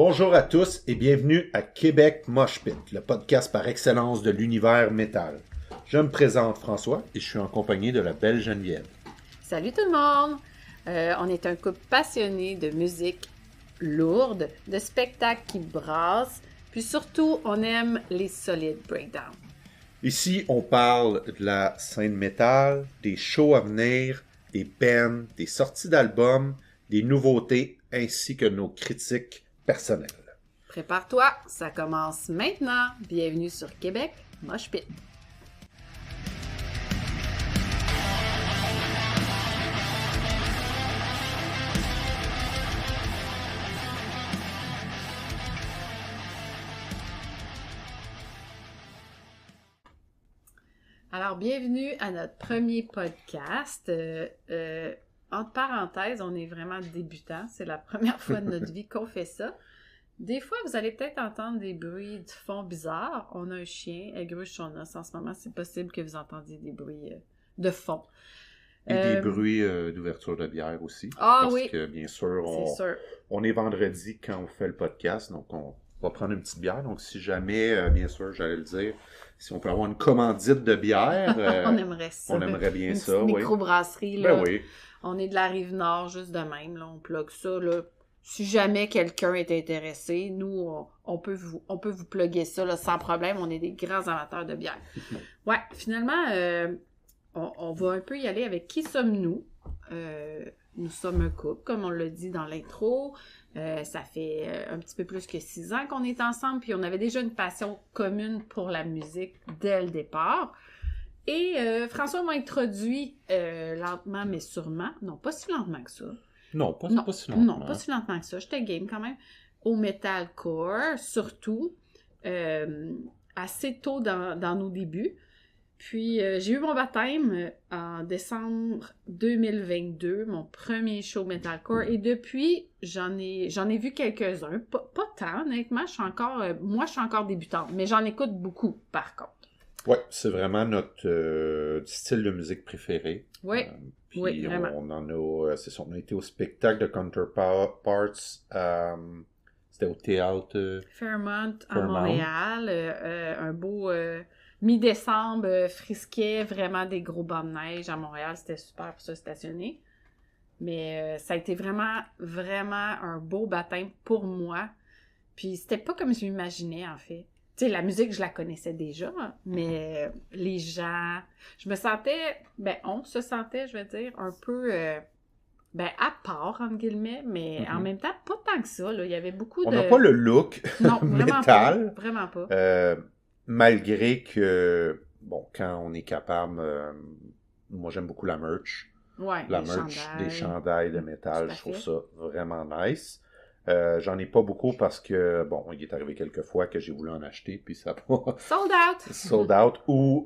Bonjour à tous et bienvenue à Québec Mosh Pit, le podcast par excellence de l'univers métal. Je me présente François et je suis en compagnie de la belle Geneviève. Salut tout le monde! On est un couple passionné de musique lourde, de spectacles qui brassent, puis surtout, on aime les solides breakdowns. Ici, on parle de la scène métal, des shows à venir, des bands, des sorties d'albums, des nouveautés, ainsi que nos critiques personnelles. Prépare-toi, ça commence maintenant. Bienvenue sur Québec Mosh Pit. Alors, bienvenue à notre premier podcast. Entre parenthèses, on est vraiment débutants. C'est la première fois de notre vie qu'on fait ça. Des fois, vous allez peut-être entendre des bruits de fond bizarres. On a un chien, elle gruge son os en ce moment. C'est possible que vous entendiez des bruits de fond. Et des bruits d'ouverture de bière aussi. Ah parce oui, que bien sûr, sûr. on est vendredi quand on fait le podcast, donc on va prendre une petite bière. Donc si jamais, bien sûr, j'allais le dire, si on peut avoir une commandite de bière, on aimerait ça. On aimerait bien une ça, petite oui. microbrasserie, là. Ben oui. On est de la Rive-Nord, juste de même, là. On plug ça, là. Si jamais quelqu'un est intéressé, nous, on peut vous plugger ça, là, sans problème. On est des grands amateurs de bière. Ouais, finalement, on va un peu y aller avec qui sommes-nous. Nous sommes un couple, comme on l'a dit dans l'intro. Ça fait un petit peu plus que 6 ans qu'on est ensemble, puis on avait déjà une passion commune pour la musique dès le départ. Et François m'a introduit lentement, mais sûrement, non, pas si lentement que ça. Non, pas si lentement. Non, pas si lentement que ça. J'étais game quand même. Au metalcore, surtout, assez tôt dans nos débuts. Puis, j'ai eu mon baptême en décembre 2022, mon premier show metalcore. Et depuis, j'en ai vu quelques-uns. Pas tant, honnêtement. Moi, je suis encore débutante. Mais j'en écoute beaucoup, par contre. Oui, c'est vraiment notre style de musique préféré. Oui, puis oui, vraiment. On a été au spectacle de Counterparts. C'était au théâtre Fairmont à Montréal. Un beau mi-décembre, frisquet, vraiment des gros bancs de neige à Montréal. C'était super pour se stationner. Mais ça a été vraiment, vraiment un beau baptême pour moi. Puis c'était pas comme je m'imaginais, en fait. Tu sais, la musique, je la connaissais déjà, mais les gens... Je me sentais... on se sentait, je veux dire, un peu... à part, entre guillemets, mais en même temps, pas tant que ça. Là. Il y avait beaucoup de... On n'a pas le look non, vraiment métal. Pas, vraiment pas. Malgré que, bon, quand on est capable... moi, j'aime beaucoup la merch. Ouais, la merch, des chandails de métal, je trouve ça vraiment nice. J'en ai pas beaucoup parce que, bon, il est arrivé quelques fois que j'ai voulu en acheter, puis ça n'a pas... Sold out! Sold out, ou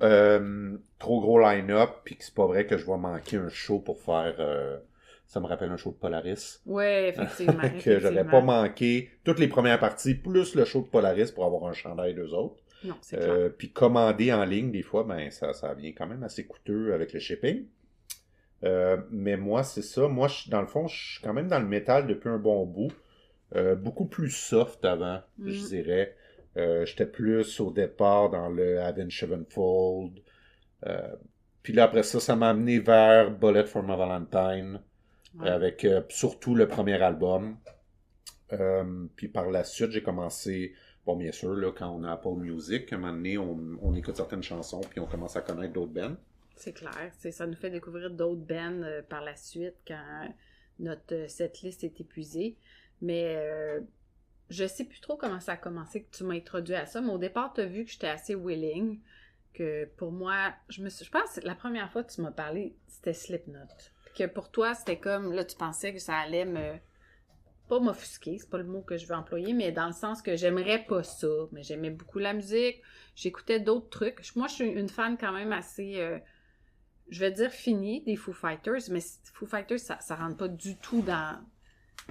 trop gros line-up, puis que c'est pas vrai que je vais manquer un show pour faire... ça me rappelle un show de Polaris. Oui, effectivement. que j'aurais pas manqué toutes les premières parties, plus le show de Polaris pour avoir un chandail d'eux autres. Non, c'est clair. Puis commander en ligne, des fois, ça vient quand même assez coûteux avec le shipping. Mais moi, c'est ça. Moi, dans le fond, je suis quand même dans le métal depuis un bon bout. Beaucoup plus soft avant, je dirais. J'étais plus au départ dans le Avenged Sevenfold. Puis là, après ça m'a amené vers Bullet for My Valentine, avec surtout le premier album. Puis par la suite, j'ai commencé, bon, bien sûr, là, quand on a Apple Music, à un moment donné, on écoute certaines chansons, puis on commence à connaître d'autres bands. C'est clair. Ça nous fait découvrir d'autres bands par la suite quand notre setlist est épuisée. Mais je sais plus trop comment ça a commencé que tu m'as introduit à ça, mais au départ, tu as vu que j'étais assez willing, que pour moi, je pense que la première fois que tu m'as parlé, c'était Slipknot. Puis que pour toi, c'était comme, là, tu pensais que ça allait pas m'offusquer, c'est pas le mot que je veux employer, mais dans le sens que j'aimerais pas ça, mais j'aimais beaucoup la musique, j'écoutais d'autres trucs. Moi, je suis une fan quand même assez... je vais dire finie des Foo Fighters, mais Foo Fighters, ça rentre pas du tout dans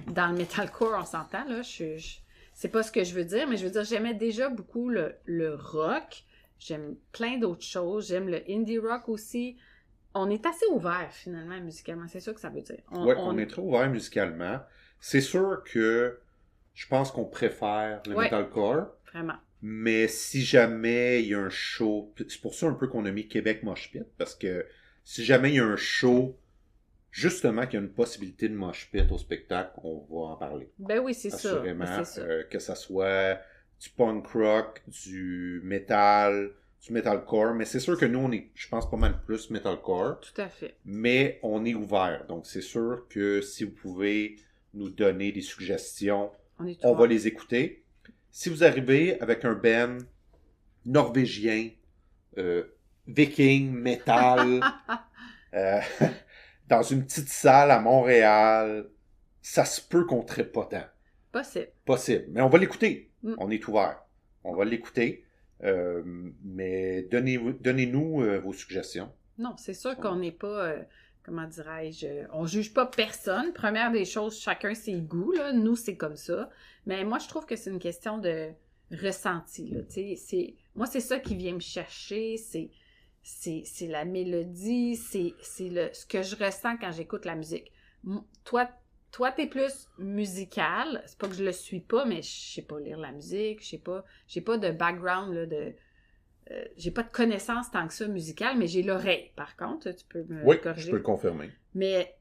le metalcore, on s'entend, là. C'est pas ce que je veux dire, mais je veux dire, j'aimais déjà beaucoup le rock. J'aime plein d'autres choses. J'aime le indie rock aussi. On est assez ouvert, finalement, musicalement. C'est ça que ça veut dire. Oui, on est très ouvert musicalement. C'est sûr que je pense qu'on préfère le Ouais. metalcore. Vraiment. Mais si jamais il y a un show, c'est pour ça un peu qu'on a mis Québec Mosh Pit, parce que si jamais il y a un show, justement qu'il y a une possibilité de mosh pit au spectacle, on va en parler. Ben oui, c'est ça. Assurément, Ben, c'est ça. que ça soit du punk rock, du metalcore, mais c'est sûr que nous, on est, je pense, pas mal plus metalcore, Tout à fait. mais on est ouvert. Donc, c'est sûr que si vous pouvez nous donner des suggestions, On est on ouvert. va les écouter. Si vous arrivez avec un band norvégien, viking, metal, euh, dans une petite salle à Montréal, ça se peut qu'on ne trippe pas tant. Possible. Possible. Mais on va l'écouter. Mm. On est ouvert. On va l'écouter. Mais donnez-nous vos suggestions. Non, c'est sûr qu'on n'est pas, comment dirais-je, on juge pas personne. Première des choses, chacun ses goûts, là. Nous, c'est comme ça. Mais moi, je trouve que c'est une question de ressenti, là. Tu sais, moi, c'est ça qui vient me chercher. C'est la mélodie, c'est ce que je ressens quand j'écoute la musique. Toi, t'es plus musical. C'est pas que je le suis pas, mais je sais pas lire la musique. J'ai pas de background, là, j'ai pas de connaissances tant que ça musicale, mais j'ai l'oreille, par contre. Tu peux me Oui, corriger. je peux le confirmer. Mais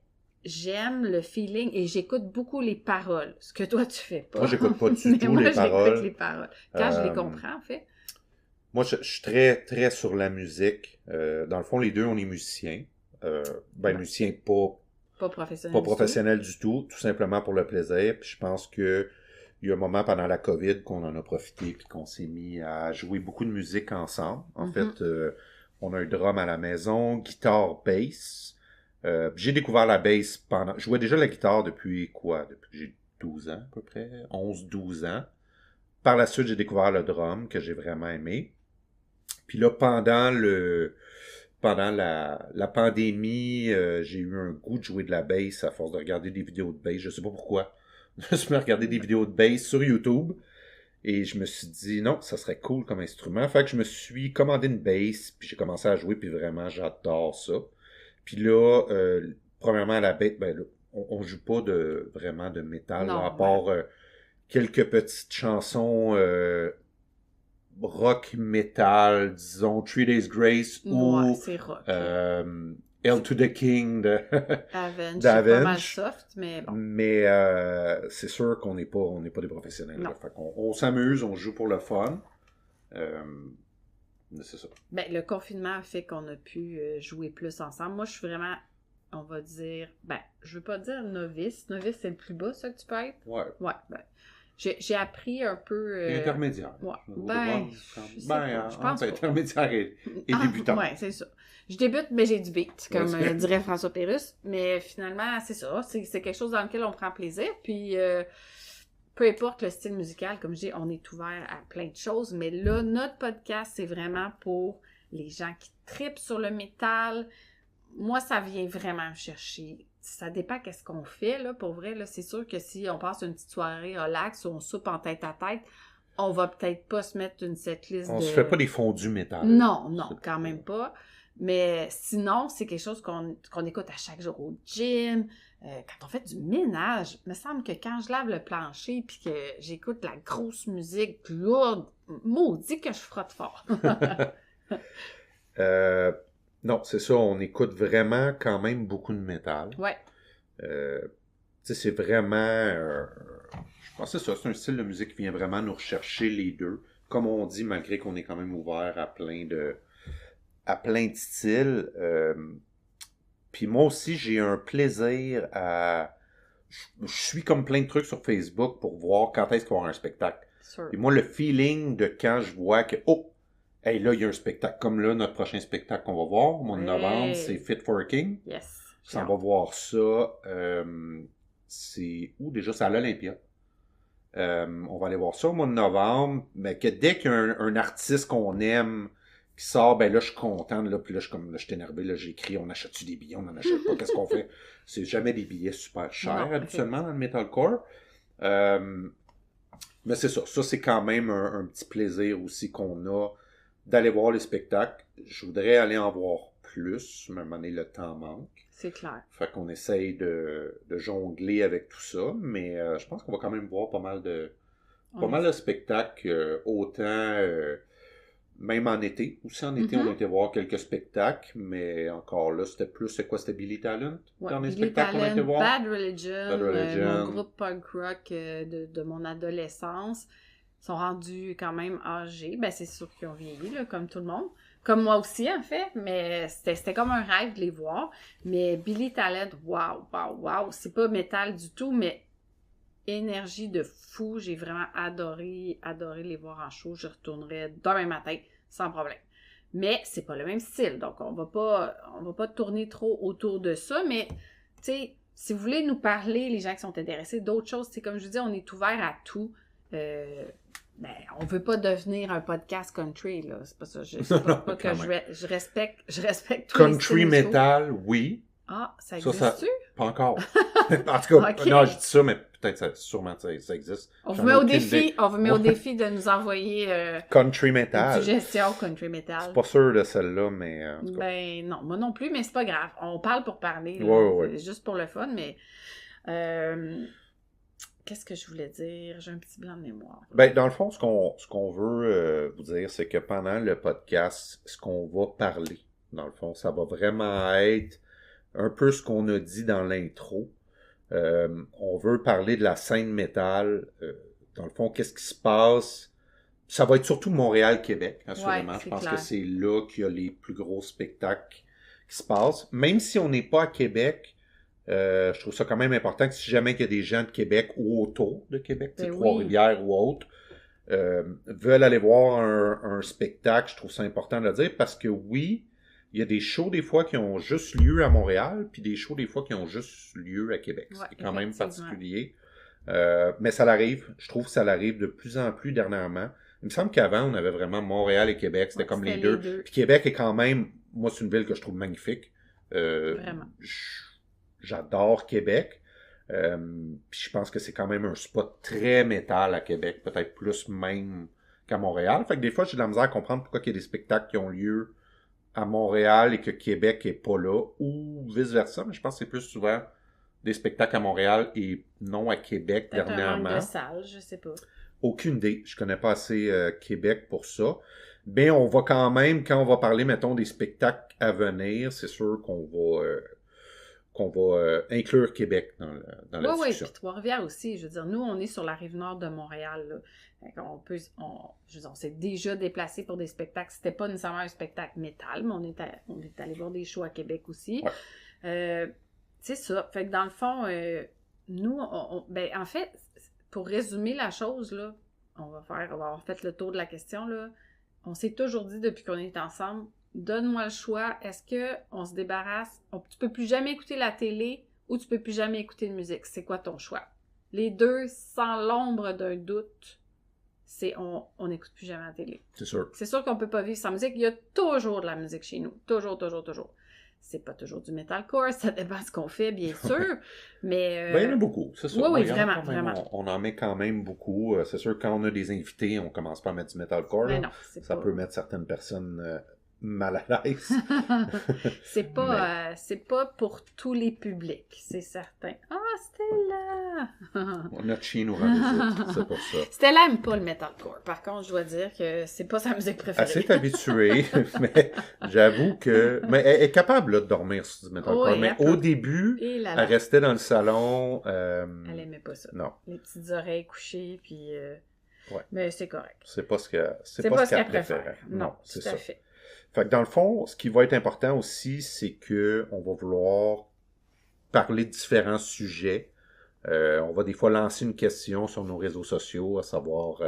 j'aime le feeling et j'écoute beaucoup les paroles. Ce que toi, tu fais pas. Moi, j'écoute pas du Mais tout moi, les paroles. j'écoute les paroles. Quand je les comprends, en fait. Moi, je suis très, très sur la musique. Dans le fond, les deux, on est musiciens. Musiciens Pas professionnel. pas professionnels du tout, tout simplement pour le plaisir. Puis je pense que il y a un moment pendant la COVID qu'on en a profité puis qu'on s'est mis à jouer beaucoup de musique ensemble. En fait, on a un drum à la maison, guitare, bass. J'ai découvert la bass je jouais déjà la guitare depuis que j'ai 12 ans à peu près, 11-12 ans. Par la suite, j'ai découvert le drum que j'ai vraiment aimé. Puis là, pendant la pandémie, j'ai eu un goût de jouer de la bass à force de regarder des vidéos de bass. Je sais pas pourquoi. Je me suis mis à regarder des vidéos de bass sur YouTube. Et je me suis dit, non, ça serait cool comme instrument. Fait que je me suis commandé une bass, puis j'ai commencé à jouer, puis vraiment, j'adore ça. Puis là, premièrement, la bass, ben là, on joue pas vraiment de métal, Non, là, à part quelques petites chansons rock metal, disons, Three Days Grace Ouais, ou c'est rock. Hail to the King Avenge, c'est d'Avenge. pas mal soft, mais bon. Mais c'est sûr qu'on n'est pas des professionnels. Là. Fait qu'on on s'amuse, on joue pour le fun. C'est ça. Ben, le confinement a fait qu'on a pu jouer plus ensemble. Moi, je suis vraiment, on va dire, ben, je veux pas dire novice. Novice, c'est le plus bas, ça, que tu peux être? Ouais. Ouais, ben. J'ai appris un peu... Intermédiaire. Ouais. Ben, je sais pas, je pense pas. intermédiaire et débutant. Ouais, c'est ça. Je débute, mais j'ai du beat, comme dirait François Pérusse. Mais finalement, c'est ça. C'est quelque chose dans lequel on prend plaisir. Puis, peu importe le style musical, comme je dis, on est ouvert à plein de choses. Mais là, notre podcast, c'est vraiment pour les gens qui tripent sur le métal. Moi, ça vient vraiment me chercher. Ça dépend qu'est-ce qu'on fait, là, pour vrai. Là, c'est sûr que si on passe une petite soirée relax ou on soupe en tête à tête, on va peut-être pas se mettre une setlist On se fait pas des fondus métal. Non, quand même pas. Mais sinon, c'est quelque chose qu'on écoute à chaque jour au gym. Quand on fait du ménage, il me semble que quand je lave le plancher puis que j'écoute la grosse musique lourde, maudit que je frotte fort. Non, c'est ça, on écoute vraiment quand même beaucoup de métal. Ouais. Tu sais, c'est vraiment... je pense que c'est un style de musique qui vient vraiment nous rechercher les deux. Comme on dit, malgré qu'on est quand même ouvert à plein de styles. Puis moi aussi, j'ai un plaisir à... Je suis comme plein de trucs sur Facebook pour voir quand est-ce qu'il va y avoir un spectacle. Sûr. Et moi, le feeling de quand je vois que... Oh! Hey, là, il y a un spectacle. Comme là, notre prochain spectacle qu'on va voir, au mois de novembre, c'est Fit for a King. Yes. On va voir ça. C'est où déjà? C'est à l'Olympia. On va aller voir ça au mois de novembre. Mais que dès qu'il y a un artiste qu'on aime qui sort, ben là, je suis content. Là, puis là, je suis énervé. Là, j'écris, on achète-tu des billets? On n'en achète pas. Qu'est-ce qu'on fait? C'est jamais des billets super chers, habituellement, dans le metalcore. Mais c'est ça. Ça, c'est quand même un petit plaisir aussi qu'on a d'aller voir les spectacles. Je voudrais aller en voir plus, mais à un moment donné, le temps manque. C'est clair. Fait qu'on essaye de jongler avec tout ça, mais je pense qu'on va quand même voir pas mal de spectacles, autant même en été. Aussi en été, on a été voir quelques spectacles, mais encore là, c'était quoi? C'était Billy Talent? Ouais, Dans les Billy spectacles qu'on a été Talent, voir? Bad Religion, mon groupe punk rock de mon adolescence, sont rendus quand même âgés. Ben, c'est sûr qu'ils ont vieilli, là, comme tout le monde. Comme moi aussi, en fait, mais c'était comme un rêve de les voir. Mais Billy Talent, wow! C'est pas métal du tout, mais énergie de fou. J'ai vraiment adoré les voir en show. Je retournerai demain matin, sans problème. Mais c'est pas le même style, donc on va pas tourner trop autour de ça, mais, tu sais, si vous voulez nous parler, les gens qui sont intéressés, d'autres choses, c'est comme je vous dis, on est ouvert à tout. Ben, on veut pas devenir un podcast country, là. C'est pas ça. Pas que je respecte tous country les styles metal, oui. Ah, ça existe-tu? Pas encore. En tout cas, Okay. non, je dis ça, mais peut-être sûrement ça existe. On vous met au défi de nous envoyer country une metal. suggestion country metal. Je suis pas sûr de celle-là, mais en tout cas. Ben non, moi non plus, mais c'est pas grave. On parle pour parler. Ouais. C'est juste pour le fun, mais qu'est-ce que je voulais dire? J'ai un petit blanc de mémoire. Ben, dans le fond, ce qu'on veut vous dire, c'est que pendant le podcast, ce qu'on va parler, dans le fond, ça va vraiment être un peu ce qu'on a dit dans l'intro. On veut parler de la scène métal. Dans le fond, qu'est-ce qui se passe? Ça va être surtout Montréal-Québec, assurément. Ouais, je pense clair. que c'est là qu'il y a les plus gros spectacles qui se passent. Même si on n'est pas à Québec, je trouve ça quand même important que si jamais il y a des gens de Québec ou autour de Québec, Ben Trois-Rivières ou autres, veulent aller voir un spectacle, je trouve ça important de le dire parce que oui, il y a des shows des fois qui ont juste lieu à Montréal, puis des shows des fois qui ont juste lieu à Québec. Ouais, c'est quand même effectivement. particulier. Mais ça l'arrive, je trouve que ça l'arrive de plus en plus dernièrement. Il me semble qu'avant, on avait vraiment Montréal et Québec, c'était comme les deux. Puis Québec est quand même, moi c'est une ville que je trouve magnifique. Vraiment. J'adore Québec. Puis je pense que c'est quand même un spot très métal à Québec, peut-être plus même qu'à Montréal. Fait que des fois, j'ai de la misère à comprendre pourquoi il y a des spectacles qui ont lieu à Montréal et que Québec est pas là, ou vice-versa, mais je pense que c'est plus souvent des spectacles à Montréal et non à Québec peut-être dernièrement. Un manque de salle, je sais pas. Aucune idée. Je connais pas assez Québec pour ça. Mais on va quand même, quand on va parler, mettons, des spectacles à venir, c'est sûr qu'on va inclure Québec dans la discussion. Oui, puis Trois-Rivières aussi. Je veux dire, nous, on est sur la rive nord de Montréal. Là. On s'est déjà déplacé pour des spectacles. C'était pas nécessairement un spectacle métal, mais on est allé voir des shows à Québec aussi. Ouais. C'est ça. Fait que dans le fond, nous, ben, en fait, pour résumer la chose, là, on va avoir fait le tour de la question, là. On s'est toujours dit depuis qu'on est ensemble, donne-moi le choix. Est-ce qu'on se débarrasse? Tu peux plus jamais écouter la télé ou tu peux plus jamais écouter de musique. C'est quoi ton choix? Les deux, sans l'ombre d'un doute, c'est on n'écoute plus jamais la télé. C'est sûr. C'est sûr qu'on peut pas vivre sans musique. Il y a toujours de la musique chez nous. Toujours. C'est pas toujours du metalcore, ça dépend de ce qu'on fait, bien sûr, mais... Ben, il y en a beaucoup, c'est ça. Oui, vraiment. On en met quand même beaucoup. C'est sûr, quand on a des invités, on commence pas à mettre du metalcore. Mais non, ça peut mettre certaines personnes mal à l'aise. c'est pas pour tous les publics, c'est certain. Ah, Stella! Notre chien nous rend visite, c'est pour ça. Stella aime pas le metalcore. Par contre, je dois dire que c'est pas sa musique préférée. Elle s'est habituée, mais j'avoue que... Mais elle est capable là, de dormir sur du metalcore. Oui, mais au début, elle restait dans le salon. Elle aimait pas ça. Non. Les petites oreilles couchées, puis... Ouais. Mais c'est correct. C'est pas ce qu'elle préfère. Non, c'est tout à ça. fait. Fait que dans le fond, ce qui va être important aussi, c'est que on va vouloir parler de différents sujets. On va des fois lancer une question sur nos réseaux sociaux, à savoir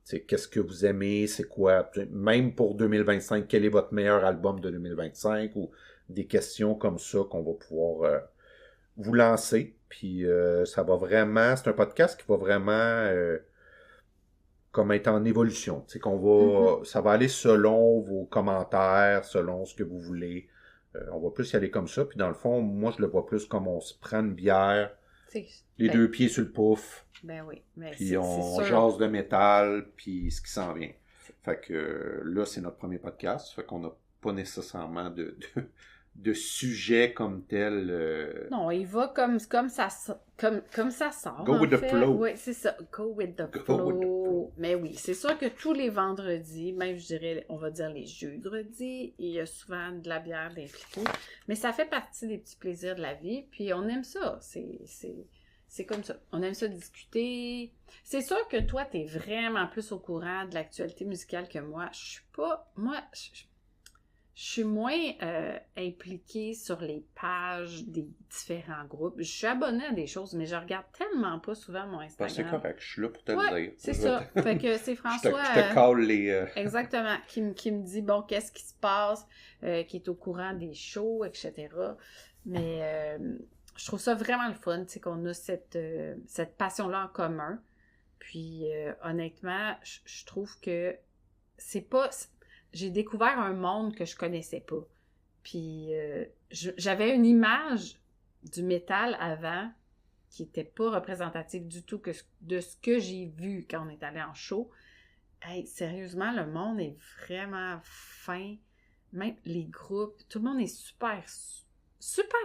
qu'est-ce que vous aimez, c'est quoi, même pour 2025, quel est votre meilleur album de 2025, ou des questions comme ça qu'on va pouvoir vous lancer. Puis ça va vraiment, c'est un podcast qui va vraiment comme être en évolution. Tu sais, ça va aller selon vos commentaires, selon ce que vous voulez. On va plus y aller comme ça. Puis dans le fond, moi, je le vois plus comme on se prend une bière, deux pieds sur le pouf. Ben oui. Mais puis on jase de métal, puis ce qui s'en vient. Fait que là, c'est notre premier podcast. Fait qu'on a pas nécessairement de sujet comme tel. Non, il va comme ça sort. Go en with the fait. flow. Oui, c'est ça. Go with the Go flow. with the flow. Mais oui, c'est sûr que tous les vendredis, même je dirais, on va dire les jeudredis, il y a souvent de la bière d'impliquée. Mais ça fait partie des petits plaisirs de la vie. Puis on aime ça. C'est comme ça. On aime ça discuter. C'est sûr que toi, t'es vraiment plus au courant de l'actualité musicale que moi. Je suis pas... Moi, je suis moins impliquée sur les pages des différents groupes. Je suis abonnée à des choses, mais je regarde tellement pas souvent mon Instagram. C'est correct, je suis là pour te le dire. C'est ça. Fait que c'est François... je te cale les... Exactement. Qui me dit, bon, qu'est-ce qui se passe, qui est au courant des shows, etc. Mais je trouve ça vraiment le fun, tu sais, qu'on a cette passion-là en commun. Puis, honnêtement, je trouve que c'est pas... J'ai découvert un monde que je connaissais pas. Puis, j'avais une image du métal avant qui était pas représentative du tout de ce que j'ai vu quand on est allé en show. Hey, sérieusement, le monde est vraiment fin. Même les groupes, tout le monde est super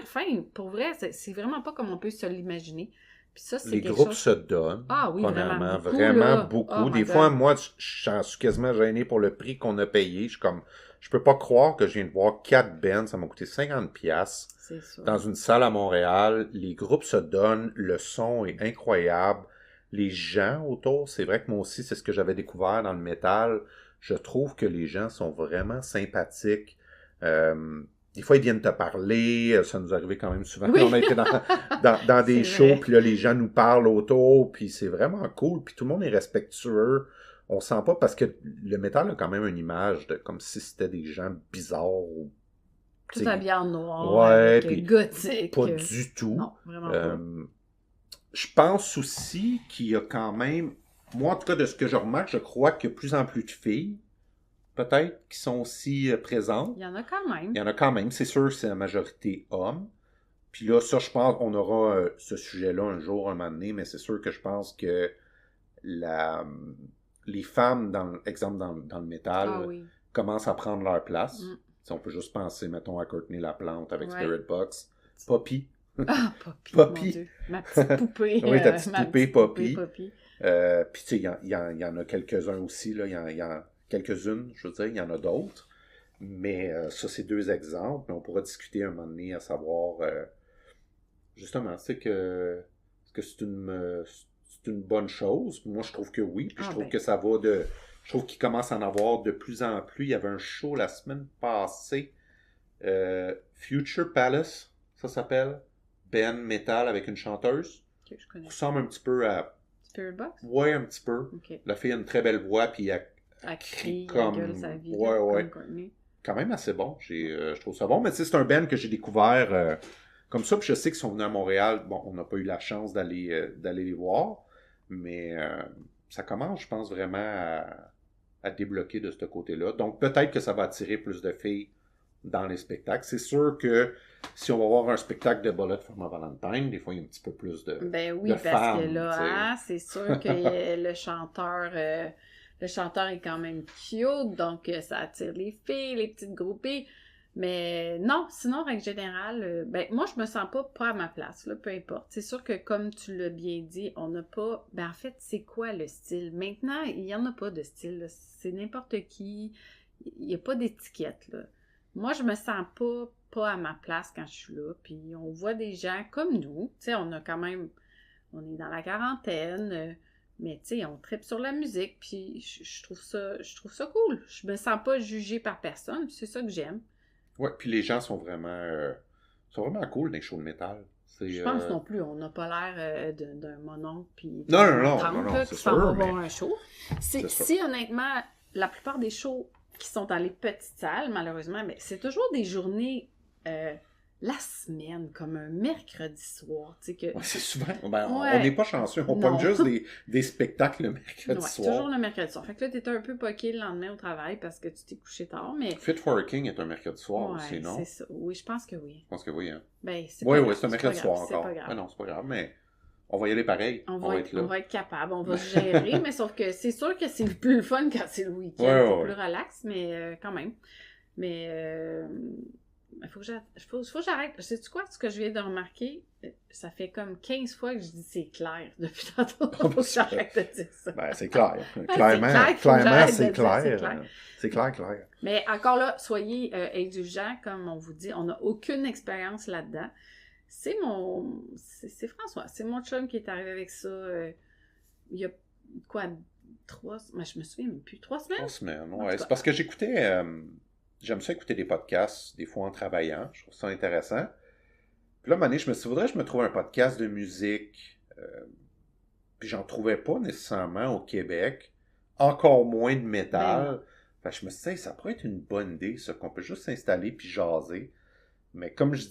fin. Pour vrai, c'est vraiment pas comme on peut se l'imaginer. Puis ça, c'est les quelque groupes chose... se donnent. Ah oui, premièrement, vraiment beaucoup. Oh Des fois, moi, j'en suis quasiment gêné pour le prix qu'on a payé. Je suis comme, je peux pas croire que je viens de voir 4 bands, ça m'a coûté 50$. C'est sûr. Dans une salle à Montréal, les groupes se donnent, le son est incroyable. Les gens autour, c'est vrai que moi aussi, c'est ce que j'avais découvert dans le métal. Je trouve que les gens sont vraiment sympathiques. Des fois, ils viennent te parler. Ça nous arrivait quand même souvent. Oui. On a été dans des shows, puis là, les gens nous parlent autour, puis c'est vraiment cool. Puis tout le monde est respectueux. On sent pas, parce que le métal a quand même une image de comme si c'était des gens bizarres. Ou, tout habillé en noir, ouais, avec gothique. Pas du tout. Non, vraiment pas. Je pense aussi qu'il y a quand même... Moi, en tout cas, de ce que je remarque, je crois qu'il y a de plus en plus de filles, peut-être, qui sont aussi présentes. Il y en a quand même. Il y en a quand même. C'est sûr, c'est la majorité hommes. Puis là, ça, je pense, on aura ce sujet-là un jour, un moment donné, mais c'est sûr que je pense que les femmes, exemple, dans le métal, commencent à prendre leur place. Si on peut juste penser, mettons, à Courtney Laplante avec Spirit Box. Poppy. Ah, Poppy, Poppy. Mon Dieu. Ma petite poupée. Oui, ta petite poupée, Poppy. Poppy. Puis, tu sais, il y en a quelques-uns aussi, là. Il y en a quelques-unes, je veux dire, il y en a d'autres. Mais ça, c'est 2 exemples. Mais on pourra discuter un moment donné à savoir, justement, c'est que c'est une bonne chose. Moi, je trouve que oui. Puis je trouve que ça va de... Je trouve qu'il commence à en avoir de plus en plus. Il y avait un show la semaine passée. Future Palace, ça s'appelle. Band metal avec une chanteuse. Okay, je connais. Ressemble un petit peu à... Spirit Box? Ouais, un petit peu. Okay. La fille a une très belle voix, puis elle crie comme... gueule sa vie. Ouais. Comme quand même assez bon. Je trouve ça bon. Mais tu sais, c'est un band que j'ai découvert comme ça. Puis je sais qu'ils sont venus à Montréal. Bon, on n'a pas eu la chance d'aller les voir. Mais ça commence, je pense, vraiment à débloquer de ce côté-là. Donc, peut-être que ça va attirer plus de filles dans les spectacles. C'est sûr que si on va voir un spectacle de Bullet for My Valentine, des fois, il y a un petit peu plus de Ben oui, de parce femmes, que là, c'est sûr que le chanteur est quand même cute, donc ça attire les filles, les petites groupies. Mais non, sinon, règle générale, ben moi, je me sens pas à ma place, là, peu importe. C'est sûr que, comme tu l'as bien dit, on n'a pas... Ben en fait, c'est quoi le style? Maintenant, il n'y en a pas de style, là. C'est n'importe qui. Il n'y a pas d'étiquette, là. Moi, je me sens pas à ma place quand je suis là. Puis on voit des gens comme nous. Tu sais, on a quand même... On est dans la quarantaine, mais tu sais, on tripe sur la musique. Puis je trouve ça cool. Je me sens pas jugée par personne. C'est ça que j'aime. Ouais, puis les gens sont vraiment cool dans les shows de métal. Je pense non plus, on n'a pas l'air d'un mononcle puis non, qui s'en va voir un show. Si honnêtement, la plupart des shows qui sont dans les petites salles, malheureusement, mais c'est toujours des journées la semaine, comme un mercredi soir. Tu sais que... Ouais, c'est souvent. Ben, on n'est pas chanceux. On pogne juste des spectacles le mercredi soir. Toujours le mercredi soir. Fait que là, t'es un peu poqué le lendemain au travail parce que tu t'es couché tard, mais... Fit for a King est un mercredi soir aussi, non? c'est ça. Oui, je pense que oui. Je pense que oui, hein? Ben, c'est oui, pas grave, c'est un mercredi soir encore. C'est pas grave. Ben non, c'est pas grave, mais on va y aller pareil. On va être capable, on va se gérer, mais sauf que c'est sûr que c'est plus le fun quand c'est le week-end. C'est plus relax, mais quand même. Mais il faut que j'arrête. Sais-tu quoi? Ce que je viens de remarquer, ça fait comme 15 fois que je dis c'est clair depuis tantôt. Il faut que j'arrête de dire ça. Ben, c'est clair. Clairement, C'est clair. C'est clair. Mais encore là, soyez indulgents, comme on vous dit. On n'a aucune expérience là-dedans. C'est François. C'est mon chum qui est arrivé avec ça. Il y a quoi, 3... Mais je me souviens même plus. 3 semaines? 3 semaines, ouais. C'est parce que j'écoutais... j'aime ça écouter des podcasts, des fois en travaillant. Je trouve ça intéressant. Puis là, à un moment donné, je me suis dit, faudrait que je me trouve un podcast de musique. Puis j'en trouvais pas nécessairement au Québec. Encore moins de métal. Fait que je me suis dit, hey, ça pourrait être une bonne idée, ça, qu'on peut juste s'installer puis jaser. Mais comme je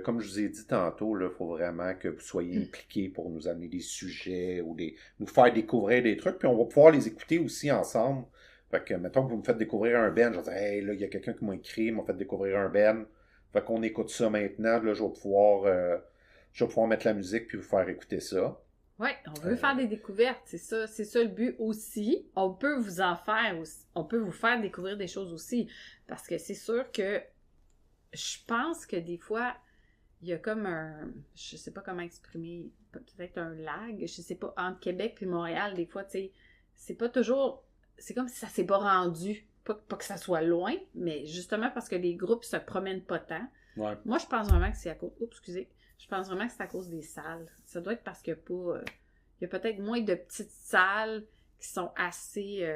vous ai dit tantôt, il faut vraiment que vous soyez impliqués pour nous amener des sujets ou nous faire découvrir des trucs. Puis on va pouvoir les écouter aussi ensemble. Fait que, mettons que vous me faites découvrir un band, je vais dire, hey, là, il y a quelqu'un qui m'a écrit, m'a fait découvrir un band. Fait qu'on écoute ça maintenant. Là, je vais pouvoir mettre la musique puis vous faire écouter ça. Oui, on veut faire des découvertes, c'est ça le but aussi. On peut vous en faire aussi, on peut vous faire découvrir des choses aussi. Parce que c'est sûr que je pense que des fois, il y a comme je sais pas comment exprimer, peut-être un lag, je sais pas, entre Québec et Montréal, des fois, tu sais, c'est pas toujours, c'est comme si ça s'est pas rendu. Pas que ça soit loin, mais justement parce que les groupes se promènent pas tant. Ouais. Moi, je pense vraiment que c'est à cause... Oups, excusez. Je pense vraiment que c'est à cause des salles. Ça doit être parce qu'il y a peut-être moins de petites salles qui sont assez...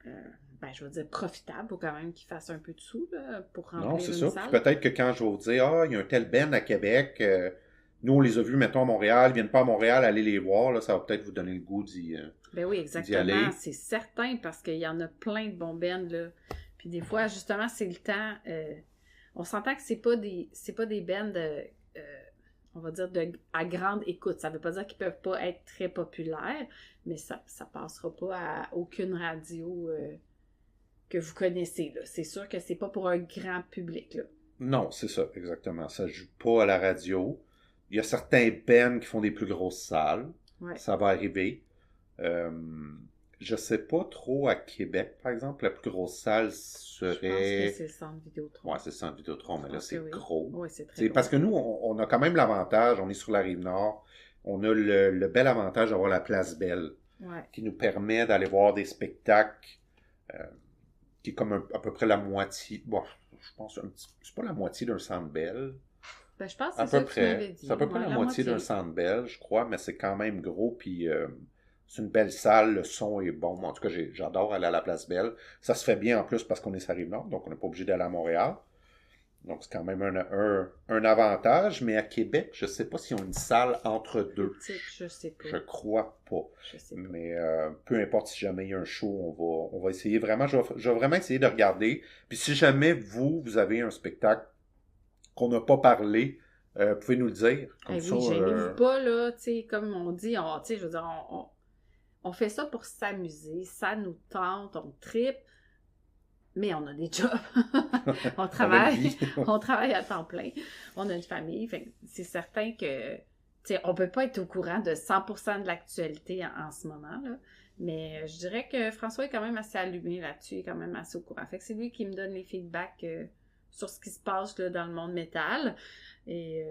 je veux dire, profitables pour quand même qu'ils fassent un peu de sous là, pour remplir Non, c'est une ça. salle. Puis peut-être que quand je vais vous dire, il y a un tel band à Québec, nous, on les a vus, mettons, à Montréal, ils viennent pas à Montréal, allez les voir, là, ça va peut-être vous donner le goût d'y Ben oui, d'y aller. exactement. C'est certain parce qu'il y en a plein de bons bands, là. Puis des fois, justement, c'est le temps... on s'entend que c'est pas des bands, on va dire, à grande écoute. Ça veut pas dire qu'ils peuvent pas être très populaires, mais ça passera pas à aucune radio que vous connaissez, là. C'est sûr que c'est pas pour un grand public, là. Non, c'est ça, exactement. Ça joue pas à la radio. Il y a certains bands qui font des plus grosses salles. Ouais. Ça va arriver. Je sais pas trop à Québec, par exemple, la plus grosse salle serait... Je pense que c'est le Centre Vidéotron. Ouais, c'est le Centre Vidéotron, mais là, c'est oui. gros. Oui, c'est très C'est gros. parce que nous, on a quand même l'avantage, on est sur la Rive-Nord, on a le bel avantage d'avoir la Place Belle, qui nous permet d'aller voir des spectacles qui est comme à peu près la moitié... Bon, je pense, c'est pas la moitié d'un Centre Belle. Ben, je pense que c'est ça que tu m'avais dit. C'est à peu près la moitié d'un Centre Belle, je crois, mais c'est quand même gros, puis... c'est une belle salle, le son est bon. Moi, en tout cas, j'adore aller à la Place Belle. Ça se fait bien en plus parce qu'on est sur la Rive-Nord, donc on n'est pas obligé d'aller à Montréal. Donc c'est quand même un avantage. Mais à Québec, je ne sais pas s'ils ont une salle entre deux. Je sais pas. Je crois pas. Je sais pas. Mais peu importe si jamais il y a un show, on va essayer vraiment. Je vais vraiment essayer de regarder. Puis si jamais vous avez un spectacle qu'on n'a pas parlé, vous pouvez nous le dire. Comme ça, oui, gênez-vous pas, là, tu sais, comme on dit, je veux dire, on fait ça pour s'amuser, ça nous tente, on tripe, mais on a des jobs. on travaille à temps plein. On a une famille. Fait que c'est certain que, tu sais, on peut pas être au courant de 100% de l'actualité en ce moment, là. Mais je dirais que François est quand même assez allumé là-dessus, il est quand même assez au courant. Fait que c'est lui qui me donne les feedbacks sur ce qui se passe là, dans le monde métal. Et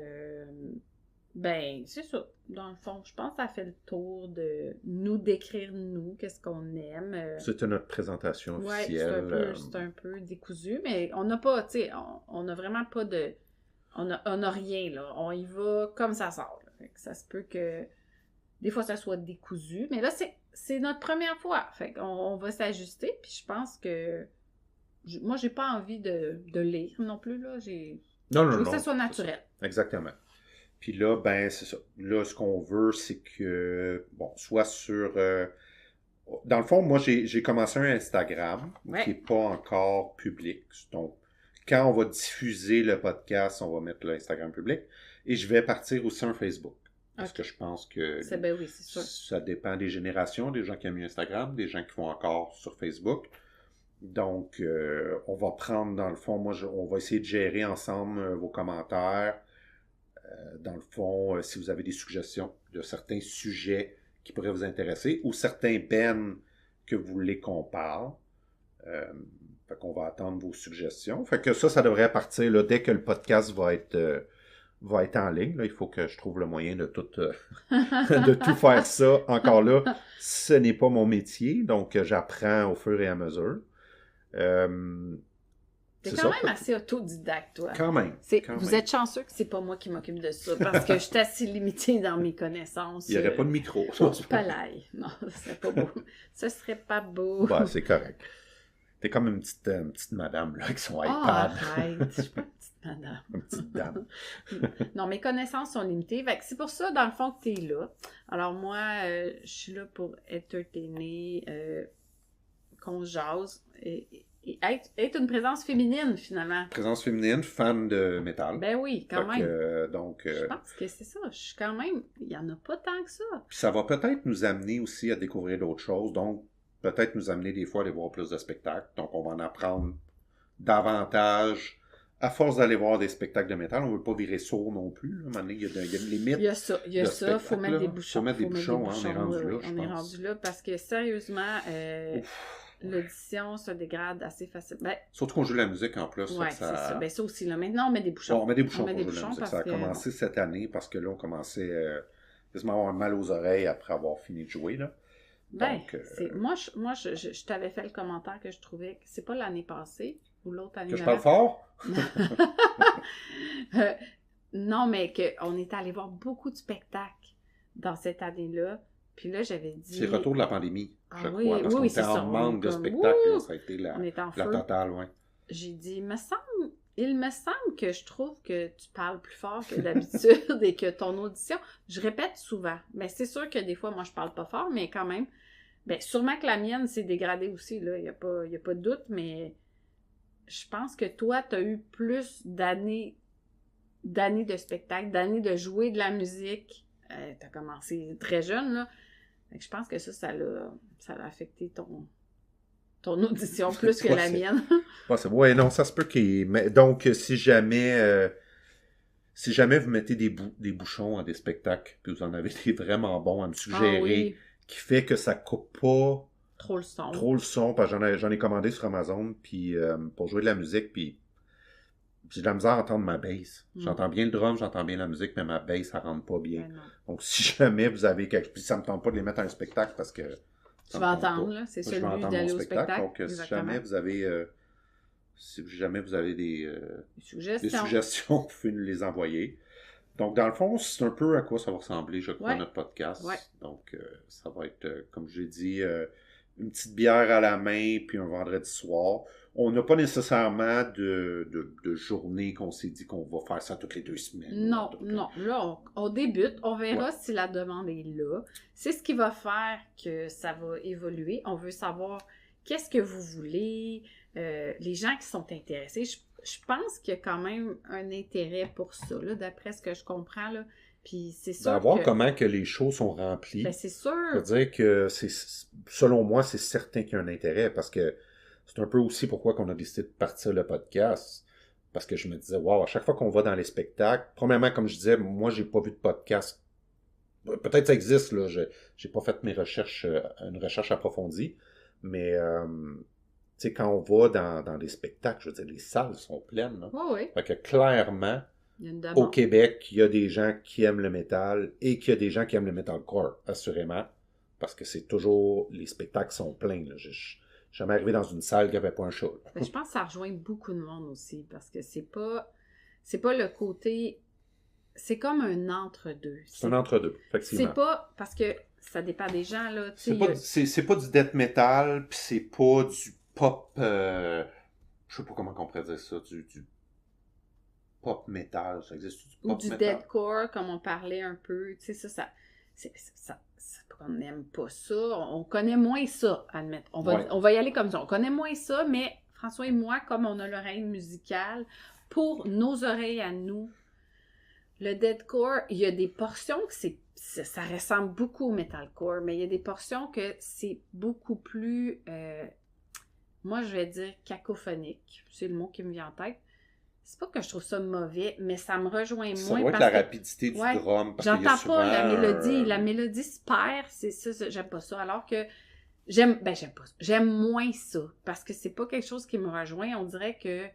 c'est ça. Dans le fond, je pense que ça fait le tour de nous décrire, qu'est-ce qu'on aime. C'était notre présentation officielle. Ouais, c'est un peu décousu, mais on n'a pas, tu sais, on n'a vraiment pas de... On a rien, là. On y va comme ça sort. Là. Fait que ça se peut que des fois, ça soit décousu, mais là, c'est notre première fois. Fait qu'on va s'ajuster, puis je pense que... Moi, j'ai pas envie de lire non plus, là. Je veux que ça soit naturel. Exactement. Puis là, c'est ça. Là, ce qu'on veut, c'est que, soit sur... dans le fond, moi, j'ai commencé un Instagram qui n'est pas encore public. Donc, quand on va diffuser le podcast, on va mettre l'Instagram public. Et je vais partir aussi un Facebook. Parce que je pense que c'est sûr. Ça dépend des générations, des gens qui aiment Facebook, des gens qui vont encore sur Facebook. Donc, on va prendre, dans le fond, on va essayer de gérer ensemble vos commentaires. Dans le fond, si vous avez des suggestions de certains sujets qui pourraient vous intéresser ou certains bands que vous voulez qu'on parle. Fait qu'on va attendre vos suggestions. Fait que ça devrait partir là, dès que le podcast va être en ligne. Là. Il faut que je trouve le moyen de tout, de tout faire ça. Encore là, ce n'est pas mon métier, donc j'apprends au fur et à mesure. T'es quand même assez autodidacte, toi. Quand même. Vous êtes chanceux que c'est pas moi qui m'occupe de ça, parce que je suis assez limitée dans mes connaissances. Il n'y aurait pas de micro. Pas l'ail. Non, ce serait pas beau. Ce serait pas beau. Bah, c'est correct. T'es comme une petite madame là, avec son iPad. Arrête, je suis pas une petite madame. Une petite dame. Non, mes connaissances sont limitées. Fait que c'est pour ça, dans le fond, que t'es là. Alors moi, je suis là pour entertainer, qu'on jase et être une présence féminine, finalement. Présence féminine, fan de métal. Ben oui, quand même. Je pense que c'est ça. Je suis quand même... Il n'y en a pas tant que ça. Puis ça va peut-être nous amener aussi à découvrir d'autres choses. Donc, peut-être nous amener des fois à aller voir plus de spectacles. Donc, on va en apprendre davantage. À force d'aller voir des spectacles de métal, on ne veut pas virer sourd non plus. À un moment donné, il y a une limite. Il y a ça. Il faut mettre des bouchons. Faut mettre des bouchons, on est rendu là, on est rendu là parce que, sérieusement... l'audition se dégrade assez facilement. Ben, surtout qu'on joue la musique en plus. Oui, c'est ça. Ben, ça aussi. Là. Maintenant, on met des bouchons. Bon, on met des bouchons pour jouer la musique. Ça a commencé cette année parce que là, on commençait quasiment à avoir mal aux oreilles après avoir fini de jouer. Là. Donc, moi, je t'avais fait le commentaire que je trouvais que c'est pas l'année passée ou l'autre année. Que je parle fort? Non, mais qu'on est allé voir beaucoup de spectacles dans cette année-là. Puis là, j'avais dit... C'est le retour de la pandémie, je crois. Parce qu'on était en manque de spectacles. Ça a été la totale, oui. J'ai dit, il me semble que je trouve que tu parles plus fort que d'habitude et que ton audition... Je répète souvent. Mais c'est sûr que des fois, moi, je parle pas fort, mais quand même... Bien, sûrement que la mienne s'est dégradée aussi, là. Il n'y a pas de doute, mais je pense que toi, tu as eu plus d'années de spectacle, d'années de jouer de la musique. Tu as commencé très jeune, là. Fait que je pense que ça l'a affecté ton audition plus que la mienne. Oui, non, ça se peut qu'il... Donc, si jamais vous mettez des bouchons à des spectacles, puis vous en avez des vraiment bons à me suggérer, qui fait que ça coupe pas trop le son, parce que j'en ai commandé sur Amazon, puis pour jouer de la musique, puis j'ai de la misère à entendre ma bass. J'entends bien le drum, j'entends bien la musique, mais ma bass, ça rentre pas bien. Donc, si jamais vous avez quelque... Puis ça me tente pas de les mettre à un spectacle, parce que... Tu vas entendre, là. C'est celui d'aller au spectacle. Donc, si jamais vous avez des suggestions, vous pouvez nous les envoyer. Donc, dans le fond, c'est un peu à quoi ça va ressembler, je crois, notre podcast. Ouais. Donc, ça va être, comme j'ai dit, une petite bière à la main, puis un vendredi soir. On n'a pas nécessairement de journée qu'on s'est dit qu'on va faire ça toutes les 2 semaines. Non. Là, on débute. On verra si la demande est là. C'est ce qui va faire que ça va évoluer. On veut savoir qu'est-ce que vous voulez. Les gens qui sont intéressés, je pense qu'il y a quand même un intérêt pour ça, là, d'après ce que je comprends, là. Puis c'est sûr voir comment que les shows sont remplis. Ben, c'est sûr. Je veux dire que, selon moi, c'est certain qu'il y a un intérêt, parce que c'est un peu aussi pourquoi qu'on a décidé de partir le podcast. Parce que je me disais, wow, à chaque fois qu'on va dans les spectacles, premièrement, comme je disais, moi, j'ai pas vu de podcast. Peut-être ça existe, là. J'ai pas fait une recherche approfondie. Mais, tu sais, quand on va dans les spectacles, je veux dire, les salles sont pleines, là. Oui. Fait que clairement, au Québec, il y a des gens qui aiment le métal et qu'il y a des gens qui aiment le metalcore, assurément. Parce que c'est toujours... Les spectacles sont pleins, là. Je suis jamais arrivé dans une salle qui n'avait pas un show. Je pense que ça rejoint beaucoup de monde aussi, parce que c'est pas le côté... C'est comme un entre-deux. C'est un entre-deux, effectivement. C'est pas... Parce que ça dépend des gens, là. C'est pas du death metal, puis c'est pas du pop... je sais pas comment on pourrait dire ça, du pop metal, ça existe du pop metal? Ou du deathcore, comme on parlait un peu, tu sais, ça on n'aime pas ça, on connaît moins ça, admettre. On va y aller comme ça, on connaît moins ça, mais François et moi, comme on a l'oreille musicale, pour nos oreilles à nous, le deathcore, il y a des portions que ça ressemble beaucoup au metalcore, mais il y a des portions que c'est beaucoup plus, moi je vais dire cacophonique, c'est le mot qui me vient en tête. C'est pas que je trouve ça mauvais, mais ça me rejoint moins. Ça doit être la rapidité du drum. J'entends pas la mélodie. La mélodie se perd, c'est ça, j'aime pas ça. Alors que j'aime pas ça. J'aime moins ça, parce que c'est pas quelque chose qui me rejoint. On dirait que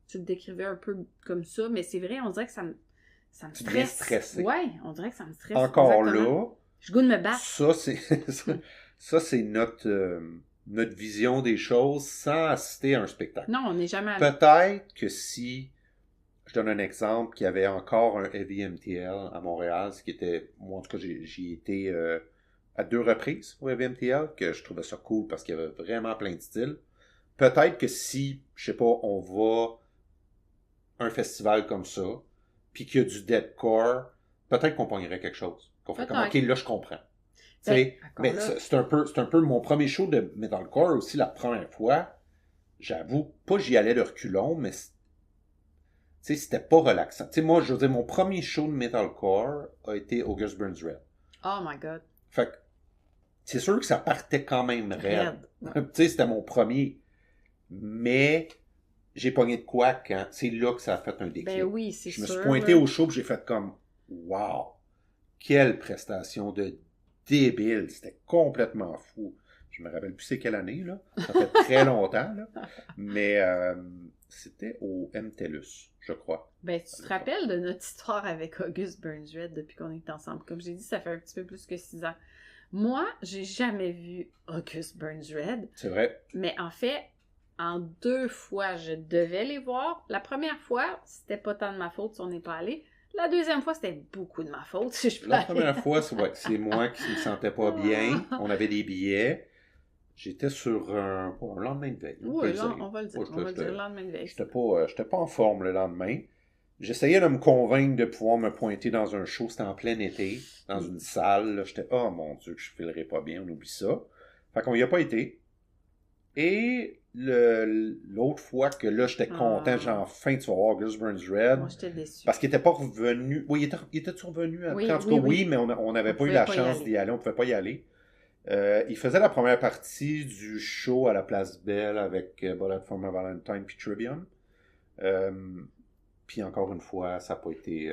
tu le décrivais un peu comme ça, mais c'est vrai, on dirait que ça me Tu deviens stresse. stressé. Ouais, on dirait que ça me stresse. Encore exactement. là, J'ai le goût de me battre. ça, c'est notre vision des choses sans assister à un spectacle. Non, on n'est jamais allé. Peut-être que si, je donne un exemple, qu'il y avait encore un Heavy MTL à Montréal, ce qui était, moi en tout cas, j'y étais à 2 reprises au Heavy MTL, que je trouvais ça cool parce qu'il y avait vraiment plein de styles. Peut-être que si, je sais pas, on va à un festival comme ça, puis qu'il y a du deathcore, peut-être qu'on pognerait quelque chose. Qu'on fait comme, OK, là, je comprends. Ben, Mais c'est un peu mon premier show de metalcore aussi, la première fois. J'avoue, pas j'y allais de reculons, mais c'était pas relaxant. Moi, je veux dire, mon premier show de metalcore a été August Burns Red. Oh my God. Fait que c'est sûr que ça partait quand même raide. Ouais. C'était mon premier. Mais j'ai pogné de quoi quand c'est là que ça a fait un déclic. Ben oui, c'est sûr. Je me suis pointé au show et j'ai fait comme wow! Quelle prestation de débile! C'était complètement fou. Je me rappelle plus c'est quelle année, là. Ça fait très longtemps, là. Mais c'était au MTELUS, je crois. Ben, tu te rappelles de notre histoire avec August Burns Red depuis qu'on est ensemble. Comme j'ai dit, ça fait un petit peu plus que 6 ans. Moi, j'ai jamais vu August Burns Red. C'est vrai. Mais en fait, en 2 fois, je devais les voir. La première fois, c'était pas tant de ma faute si on n'est pas allé. La deuxième fois, c'était beaucoup de ma faute si je peux La aller. première fois, c'est moi qui ne me sentais pas bien. On avait des billets. J'étais sur un lendemain de veille. Oui, on va le dire. On va le dire, le lendemain de veille. J'étais pas en forme le lendemain. J'essayais de me convaincre de pouvoir me pointer dans un show. C'était en plein été, dans une salle. Là. J'étais, oh mon Dieu, que je filerais pas bien, on oublie ça. Fait qu'on y a pas été. Et l'autre fois que là, j'étais content, j'ai enfin, tu vas voir August Burns Red. Moi, j'étais déçue. Parce qu'il était pas revenu. Oui, il était-tu revenu après? Oui, en tout cas, oui, mais on n'avait pas eu la chance d'y aller. On pouvait pas y aller. Il faisait la première partie du show à la Place Belle avec Bullet for My Valentine puis Trivium. Puis encore une fois, ça n'a pas été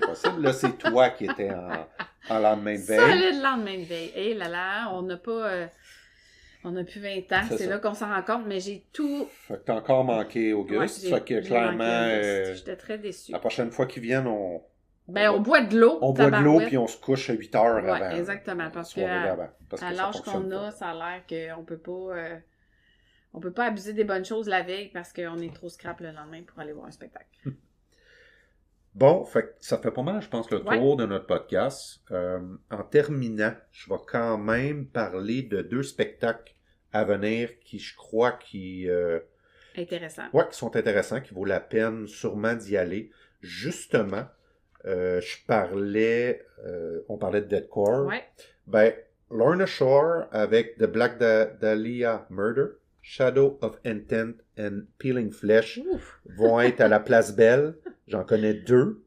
possible. Là, c'est toi qui étais en lendemain de veille. Solide lendemain de veille. Et là là, on n'a pas... on n'a plus 20 ans, c'est là qu'on s'en rend compte, mais j'ai tout... Fait que t'as encore manqué Auguste. Ouais, fait que clairement... J'étais très déçue. La prochaine fois qu'ils viennent, on boit de l'eau. On boit de l'eau puis on se couche à 8 heures ouais, avant. exactement. Parce que à l'âge qu'on a, ça a l'air qu'on peut pas... on peut pas abuser des bonnes choses la veille parce qu'on est trop scrap le lendemain pour aller voir un spectacle. Bon, ça fait pas mal, je pense, le tour de notre podcast. En terminant, je vais quand même parler de 2 spectacles à venir qui, je crois, Intéressant. Ouais, qui sont intéressants, qui vaut la peine sûrement d'y aller. Justement, on parlait de Deathcore. Ouais. Ben, Lorna Shore avec The Black Dahlia Murder, Shadow of Intent and Peeling Flesh vont être à la Place Belle. J'en connais 2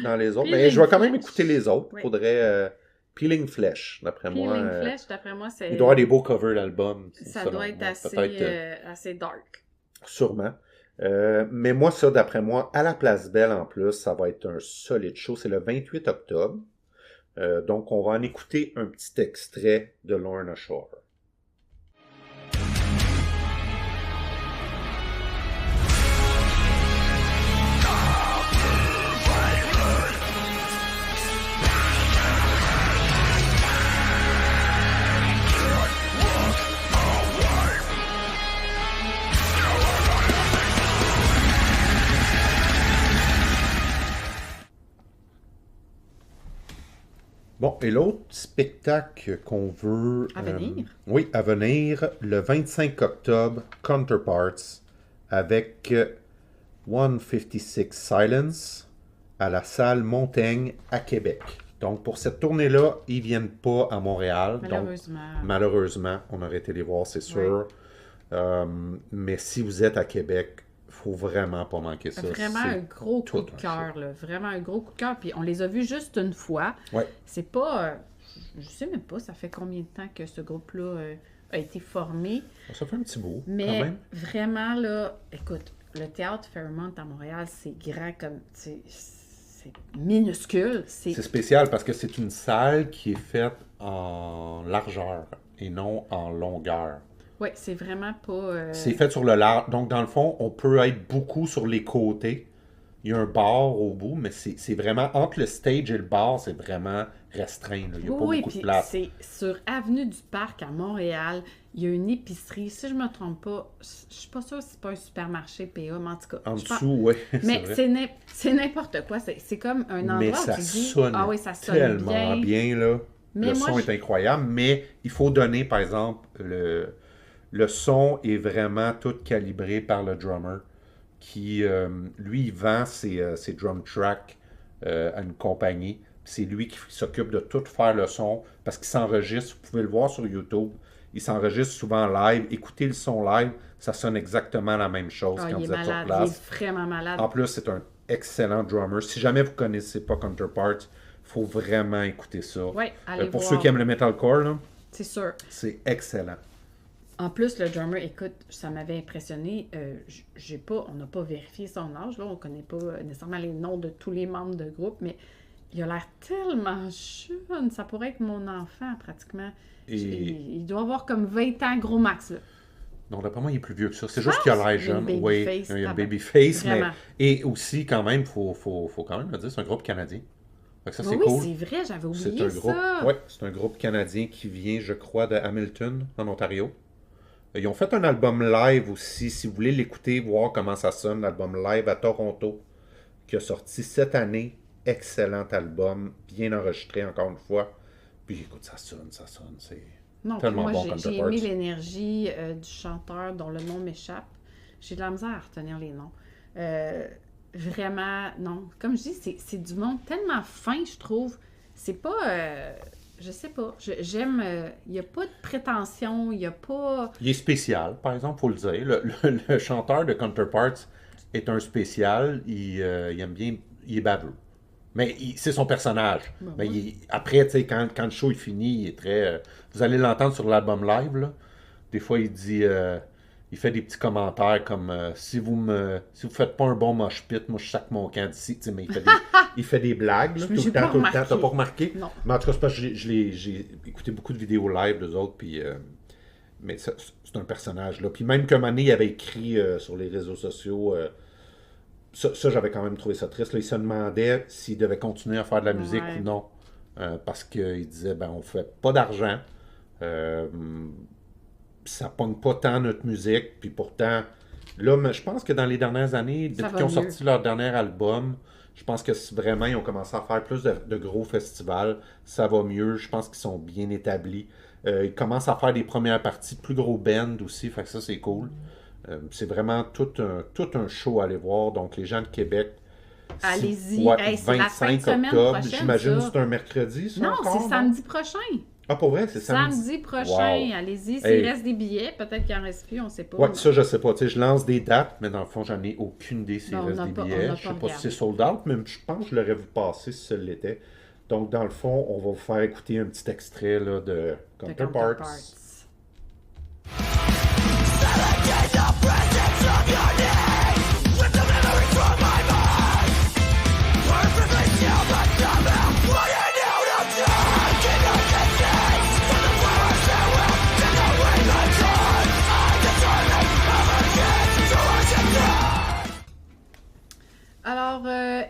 dans les autres. Mais je vais quand même écouter les autres. Il faudrait Peeling Flesh, d'après moi. Peeling Flesh, d'après moi, c'est... Il doit y avoir des beaux covers d'albums. Ça doit être assez dark. Sûrement. Mais moi, ça, d'après moi, à la Place Belle, en plus, ça va être un solide show. C'est le 28 octobre. Donc, on va en écouter un petit extrait de Lorna Shore. Bon, et l'autre spectacle qu'on veut... À venir? Oui, à venir, le 25 octobre, Counterparts, avec 156 Silence, à la salle Montaigne, à Québec. Donc, pour cette tournée-là, ils ne viennent pas à Montréal. Malheureusement. Donc, malheureusement, on aurait été les voir, c'est sûr. Oui. Mais si vous êtes à Québec, faut vraiment pas manquer ça. Vraiment un gros coup de cœur, là. Vraiment un gros coup de cœur. Puis on les a vus juste une fois. Ouais. C'est pas... je sais même pas, ça fait combien de temps que ce groupe-là a été formé. Ça fait un petit bout, mais quand même. Vraiment, là, écoute, le Théâtre Fairmont à Montréal, c'est grand comme... C'est minuscule. C'est spécial parce que c'est une salle qui est faite en largeur et non en longueur. Oui, c'est vraiment pas... C'est fait sur le large. Donc, dans le fond, on peut être beaucoup sur les côtés. Il y a un bar au bout, mais c'est vraiment entre le stage et le bar, c'est vraiment restreint. Là. Il n'y a pas Oui, beaucoup de puis place. c'est sur Avenue du Parc à Montréal. Il y a une épicerie. Si je me trompe pas, je suis pas sûre si c'est pas un supermarché PA, mais en tout cas. En je pense- dessous, oui, Mais c'est vrai. c'est n'importe quoi. C'est comme un endroit Mais où ça tu dis, sonne ah oui, ça sonne tellement bien, là. Mais Le moi, son est incroyable, mais il faut donner, par exemple, le son est vraiment tout calibré par le drummer qui, lui, il vend ses drum tracks à une compagnie. C'est lui qui s'occupe de tout faire le son parce qu'il s'enregistre. Vous pouvez le voir sur YouTube. Il s'enregistre souvent live. Écoutez le son live, ça sonne exactement la même chose quand il est vous êtes sur malade. place. Il est vraiment malade. En plus, c'est un excellent drummer. Si jamais vous ne connaissez pas Counterparts, il faut vraiment écouter ça. Oui, allez Pour voir. ceux qui aiment le metalcore, là, C'est sûr. c'est excellent. En plus, le drummer, écoute, ça m'avait impressionné. On n'a pas vérifié son âge, là. On ne connaît pas nécessairement les noms de tous les membres de groupe, mais il a l'air tellement jeune. Ça pourrait être mon enfant, pratiquement. Et- Il doit avoir comme 20 ans, gros max, là. Non, d'après moi, il est plus vieux que ça. C'est juste qu'il a l'air Il y a une jeune. baby Oui, face, il y a une tabarnak. baby face. Mais... Vraiment. Et aussi, quand même, faut quand même le dire, c'est un groupe canadien. Fait que ça, c'est Oui, cool. c'est vrai, j'avais C'est oublié un groupe, ça. ouais, c'est un groupe canadien qui vient, je crois, de Hamilton, en Ontario. Ils ont fait un album live aussi, si vous voulez l'écouter, voir comment ça sonne, l'album live à Toronto, qui a sorti cette année. Excellent album, bien enregistré encore une fois. Puis écoute, ça sonne, c'est Non, puis tellement moi, bon j'ai Counterparts. aimé l'énergie du chanteur dont le nom m'échappe. J'ai de la misère à retenir les noms. Vraiment, non. Comme je dis, c'est du monde tellement fin, je trouve. C'est pas... je sais pas. J'aime... Il n'y a pas de prétention, il n'y a pas... Il est spécial, par exemple, faut le dire. Le chanteur de Counterparts est un spécial. Il aime bien... Il est baveux. Mais c'est son personnage. Ben Mais oui. après, tu sais, quand le show est fini, il est très... vous allez l'entendre sur l'album live, là. Des fois, il dit... il fait des petits commentaires comme si vous faites pas un bon mosh pit, moi je sac mon camp d'ici. Tu sais, mais il fait des blagues là, tout J'ai le temps, pas tout le temps. remarqué. T'as pas remarqué? Non. Mais en tout cas, c'est parce que j'ai écouté beaucoup de vidéos live d'eux autres, puis mais c'est un personnage là. Puis même qu'un moment donné, il avait écrit sur les réseaux sociaux. Ça, j'avais quand même trouvé ça triste. Là. Il se demandait s'il devait continuer à faire de la musique Ouais. ou non. Parce qu'il disait, ben, on fait pas d'argent. Ça pogne pas tant notre musique. Puis pourtant, là, mais je pense que dans les dernières années, depuis va qu'ils ont mieux. sorti leur dernier album, je pense que vraiment, ils ont commencé à faire plus de gros festivals. Ça va mieux. Je pense qu'ils sont bien établis. Ils commencent à faire des premières parties de plus gros bands aussi. Fait que ça, c'est cool. C'est vraiment tout un show à aller voir. Donc, les gens de Québec, Allez-y. ouais, Hey, c'est la fin de semaine octobre. prochaine, J'imagine que ça. c'est un mercredi, ça Non, encore, c'est samedi prochain. Ah, pour vrai, c'est samedi. Samedi prochain. Wow. Allez-y. S'il Hey. reste des billets, peut-être qu'il en reste plus, on sait pas. Ouais, ça, je sais pas. Tu sais, je lance des dates, mais dans le fond, j'en ai aucune idée s'il Non, on reste n'a des pas- on billets. n'a Je sais pas pas si regardé. c'est sold out, mais je pense que je l'aurais vu passer si ça l'était. Donc, dans le fond, on va vous faire écouter un petit extrait là, de De Counterparts. Alors,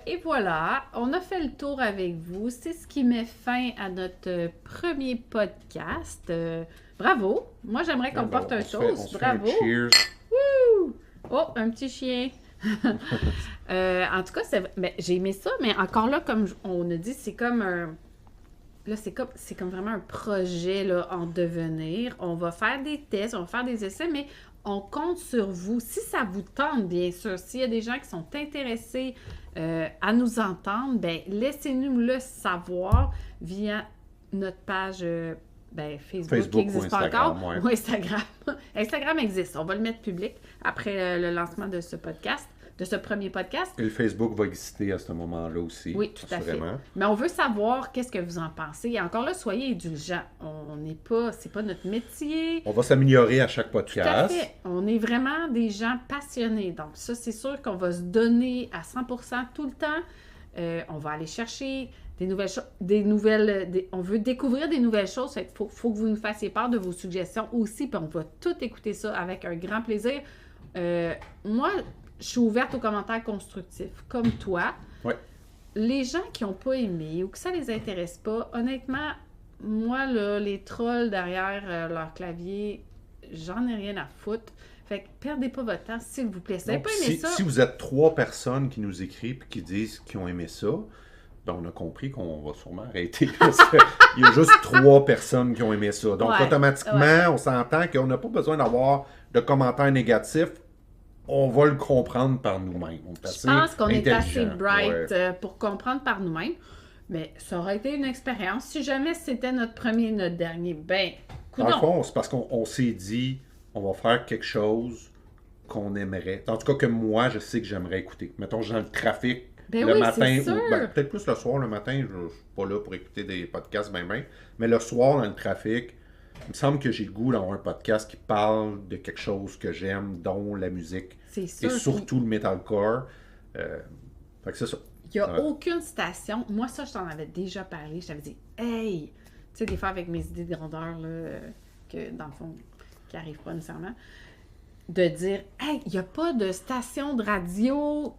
et voilà, on a fait le tour avec vous. C'est ce qui met fin à notre premier podcast. Bravo! Moi, j'aimerais qu'on porte un toast. Bravo! Cheers. Oh, un petit chien! En tout cas, j'ai aimé ça, mais encore là, comme on a dit, c'est comme un... Là, c'est comme vraiment un projet là, en devenir. On va faire des tests, on va faire des essais, mais on compte sur vous. Si ça vous tente, bien sûr, s'il y a des gens qui sont intéressés à nous entendre, ben laissez-nous le savoir via notre page Facebook qui ou n'existe pas Instagram, encore. ouais. Ou Instagram. Instagram existe. On va le mettre public après le lancement de ce podcast, de ce premier podcast. Et le Facebook va exister à ce moment-là aussi. Oui, tout à fait. assurément. Mais on veut savoir qu'est-ce que vous en pensez. Et encore là, soyez indulgents. On n'est pas, c'est pas notre métier. On va s'améliorer à chaque Tout à podcast. fait. On est vraiment des gens passionnés. Donc ça, c'est sûr qu'on va se donner à 100% tout le temps. On va aller chercher on veut découvrir des nouvelles choses. Il faut que vous nous fassiez part de vos suggestions aussi, puis on va tout écouter ça avec un grand plaisir. Moi, je suis ouverte aux commentaires constructifs, comme toi. Ouais. Les gens qui n'ont pas aimé ou que ça les intéresse pas, honnêtement, moi, là, les trolls derrière leur clavier, j'en ai rien à foutre. Fait que perdez pas votre temps, s'il vous plaît. Si vous n'avez pas aimé ça... Si vous êtes 3 personnes qui nous écrivent et qui disent qu'ils ont aimé ça, ben on a compris qu'on va sûrement arrêter. Parce qu'il y a juste 3 personnes qui ont aimé ça. Donc, automatiquement, on s'entend qu'on n'a pas besoin d'avoir de commentaires négatifs. On va le comprendre par nous-mêmes. Je pense qu'on est assez bright pour comprendre par nous-mêmes. Mais ça aurait été une expérience. Si jamais c'était notre premier, notre dernier, ben, dans le fond, c'est parce qu'on s'est dit, on va faire quelque chose qu'on aimerait. En tout cas, que moi, je sais que j'aimerais écouter. Mettons, dans le trafic, le matin, ou peut-être plus le soir, le matin, je ne suis pas là pour écouter des podcasts, mais le soir, dans le trafic, il me semble que j'ai le goût d'avoir un podcast qui parle de quelque chose que j'aime, dont la musique. C'est sûr. Et surtout le metalcore. Fait que c'est ça. Il n'y a aucune station. Moi, ça, je t'en avais déjà parlé. Je t'avais dit, hey! Tu sais, des fois, avec mes idées de grandeur, là, que dans le fond, qui n'arrivent pas nécessairement, de dire, hey, il n'y a pas de station de radio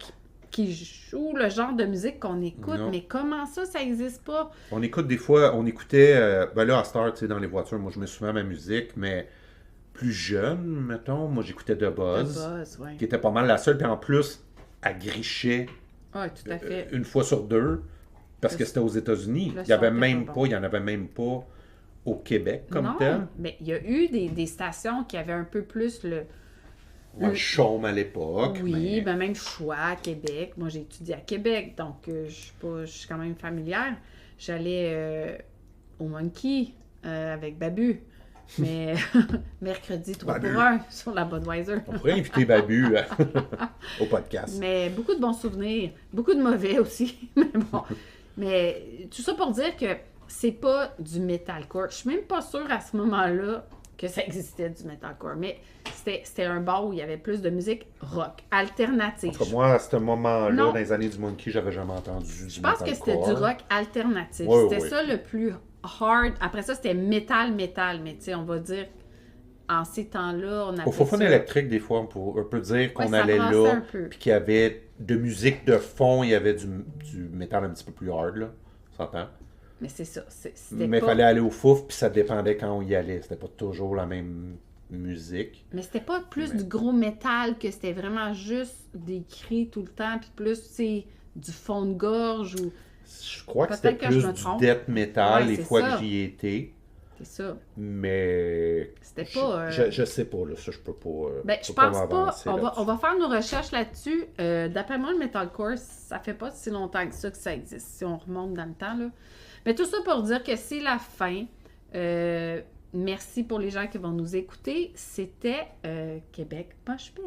qui joue le genre de musique qu'on écoute. Non. Mais comment ça n'existe pas? On écoute des fois, on écoutait, ben là, à Star, tu sais, dans les voitures, moi, je mets souvent ma musique, mais plus jeune, mettons, moi, j'écoutais The Buzz, qui était pas mal la seule, puis en plus, elle grichait. Oui, tout à fait. Une fois sur 2, parce que c'était aux États-unis. Il n'y en avait même pas au Québec comme tel. Mais il y a eu des stations qui avaient un peu plus le Chaume à l'époque. Oui, ben même Choix à Québec. Moi, j'ai étudié à Québec, donc je suis quand même familière. J'allais au Monkey avec Babu. Mais mercredi 3 pour 1 sur la Budweiser. On pourrait inviter Babu au podcast. Mais beaucoup de bons souvenirs. Beaucoup de mauvais aussi. Mais bon. Mais tout ça pour dire que c'est pas du metalcore. Je suis même pas sûre à ce moment-là que ça existait du metalcore. Mais c'était un bar où il y avait plus de musique rock, alternative. En tout cas, moi, à ce moment-là, dans les années du Monkey, j'avais jamais entendu du metalcore. Je pense que c'était du rock alternatif. C'était ça le plus hard. Après ça, c'était métal. Mais tu sais, on va dire, en ces temps-là, on avait au Faux-Fun électrique, des fois, on peut dire qu'on allait là, puis qu'il y avait de musique de fond, il y avait du métal un petit peu plus hard, là. On s'entend? Mais c'est ça. Mais il fallait aller au Fouf, puis ça dépendait quand on y allait. C'était pas toujours la même musique. Mais c'était pas plus du gros métal, que c'était vraiment juste des cris tout le temps, puis plus, c'est du fond de gorge ou... Je crois que c'était plus du death metal les fois que j'y étais. C'est ça. Mais... C'était pas... Je sais pas, là. Ça, je peux pas... je pense pas. On va faire nos recherches là-dessus. D'après moi, le metalcore, ça fait pas si longtemps que ça existe, si on remonte dans le temps, là. Mais tout ça pour dire que c'est la fin. Merci pour les gens qui vont nous écouter. C'était Québec Mosh Pit.